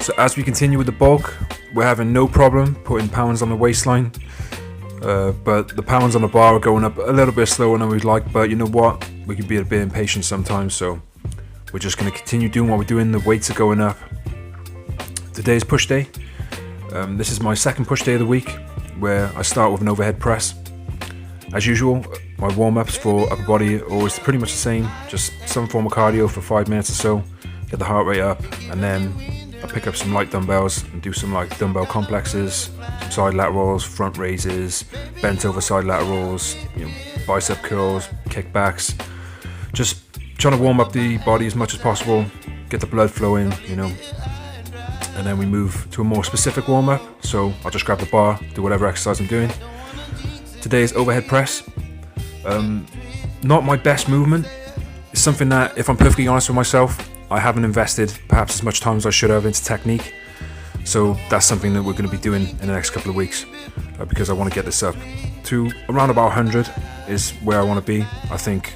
So as we continue with the bulk, we're having no problem putting pounds on the waistline, but the pounds on the bar are going up a little bit slower than we'd like. But you know what, we can be a bit impatient sometimes, so we're just going to continue doing what we're doing. The weights are going up. Today is push day. This is my second push day of the week, where I start with an overhead press. As usual, my warm-ups for upper body are always pretty much the same, just some form of cardio for 5 minutes or so, get the heart rate up, and then I pick up some light dumbbells and do some like dumbbell complexes, some side laterals, front raises, bent over side laterals, bicep curls, kickbacks, just trying to warm up the body as much as possible, get the blood flowing, and then we move to a more specific warm-up. So I'll just grab the bar, do whatever exercise I'm doing. Today's overhead press. Not my best movement. It's something that, if I'm perfectly honest with myself, I haven't invested perhaps as much time as I should have into technique. So that's something that we're going to be doing in the next couple of weeks, because I want to get this up to around about 100 is where I want to be. I think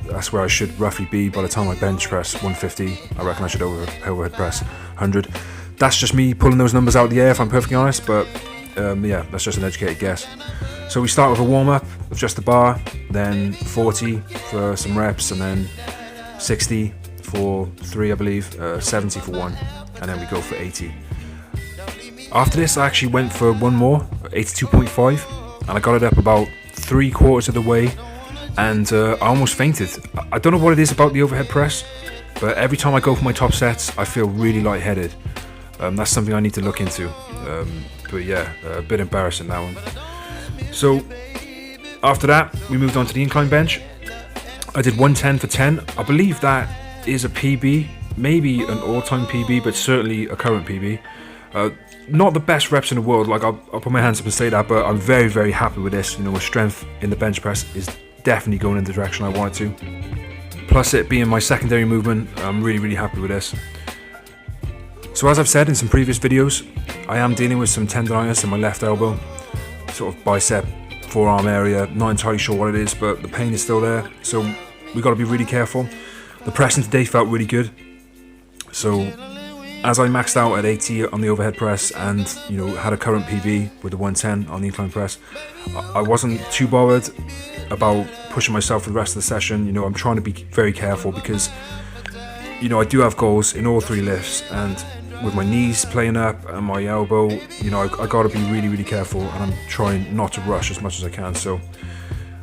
that's where I should roughly be by the time I bench press 150. I reckon I should overhead press 100. That's just me pulling those numbers out of the air, if I'm perfectly honest, but yeah, that's just an educated guess. So we start with a warm-up of just the bar, then 40 for some reps, and then 60 for 3, I believe, 70 for 1, and then we go for 80. After this, I actually went for one more, 82.5, and I got it up about 3/4 of the way, and I almost fainted. I don't know what it is about the overhead press, but every time I go for my top sets, I feel really lightheaded. That's something I need to look into, but yeah, a bit embarrassing, that one. So after that, we moved on to the incline bench. I did 110 for 10. I believe that is a PB, maybe an all-time PB, but certainly a current PB. Not the best reps in the world, like I'll put my hands up and say that, but I'm very, very happy with this. With strength in the bench press is definitely going in the direction I want it to. Plus it being my secondary movement, I'm really, really happy with this. So as I've said in some previous videos, I am dealing with some tendonitis in my left elbow, sort of bicep, forearm area. Not entirely sure what it is, but the pain is still there, so we got to be really careful. The pressing today felt really good, so as I maxed out at 80 on the overhead press and had a current PB with the 110 on the incline press, I wasn't too bothered about pushing myself for the rest of the session. I'm trying to be very careful because I do have goals in all 3 lifts, and with my knees playing up and my elbow, I got to be really, really careful, and I'm trying not to rush as much as I can. So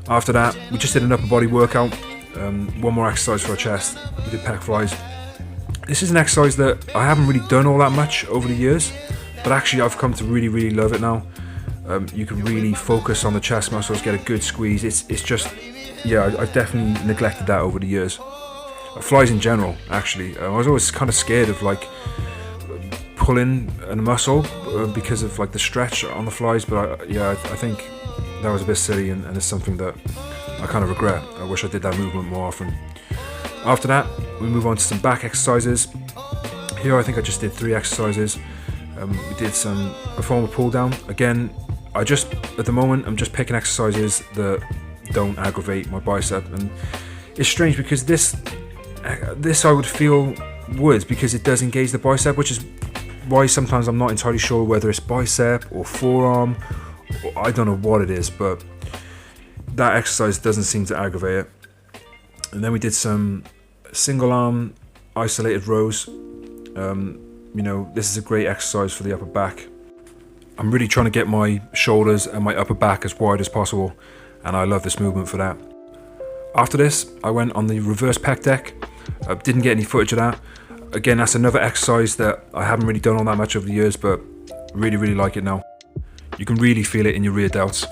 after that, we just did an upper body workout, one more exercise for our chest. We did pec flies. This is an exercise that I haven't really done all that much over the years, but actually I've come to really, really love it now. You can really focus on the chest muscles, get a good squeeze. It's just, yeah, I've definitely neglected that over the years. Flies in general, actually. I was always kind of scared of pulling a muscle because of the stretch on the flies, but I think that was a bit silly, and it's something that I kind of regret. I wish I did that movement more often. After that, we move on to some back exercises. Here I think I just did 3 exercises. We did a form of pull down. Again, at the moment I'm just picking exercises that don't aggravate my bicep, and it's strange because this I would feel would, because it does engage the bicep, which is why sometimes I'm not entirely sure whether it's bicep or forearm, or I don't know what it is, but that exercise doesn't seem to aggravate it. And then we did some single arm isolated rows. This is a great exercise for the upper back. I'm really trying to get my shoulders and my upper back as wide as possible, and I love this movement for that. After this, I went on the reverse pec deck. I didn't get any footage of that. Again, that's another exercise that I haven't really done all that much over the years, but really, really like it now. You can really feel it in your rear delts.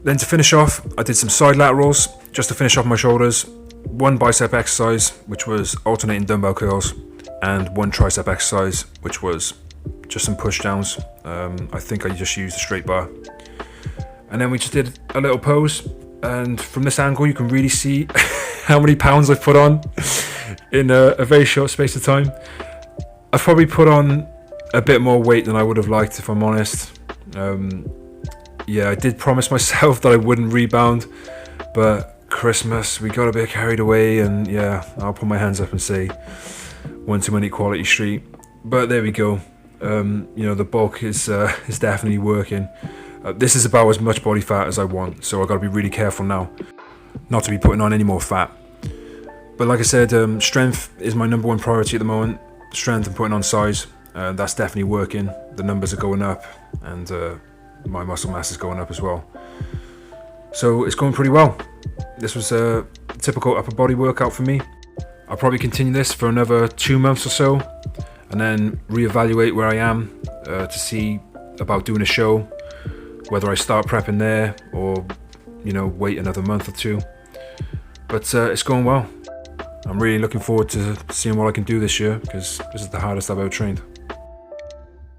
Then to finish off, I did some side laterals just to finish off my shoulders. 1 bicep exercise, which was alternating dumbbell curls, and 1 tricep exercise, which was just some push downs. I think I just used a straight bar. And then we just did a little pose, and from this angle you can really see how many pounds I've put on in a very short space of time. I've probably put on a bit more weight than I would have liked, if I'm honest. Yeah, I did promise myself that I wouldn't rebound, but Christmas, we got a bit carried away, and yeah, I'll put my hands up and say one too many Quality Street. But there we go. The bulk is definitely working. This is about as much body fat as I want, so I got to be really careful now not to be putting on any more fat. But like I said, strength is my number one priority at the moment. Strength and putting on size. That's definitely working. The numbers are going up, and my muscle mass is going up as well. So it's going pretty well. This was a typical upper body workout for me. I'll probably continue this for another 2 months or so, and then reevaluate where I am to see about doing a show, whether I start prepping there or wait another month or two. But it's going well. I'm really looking forward to seeing what I can do this year, because this is the hardest I've ever trained.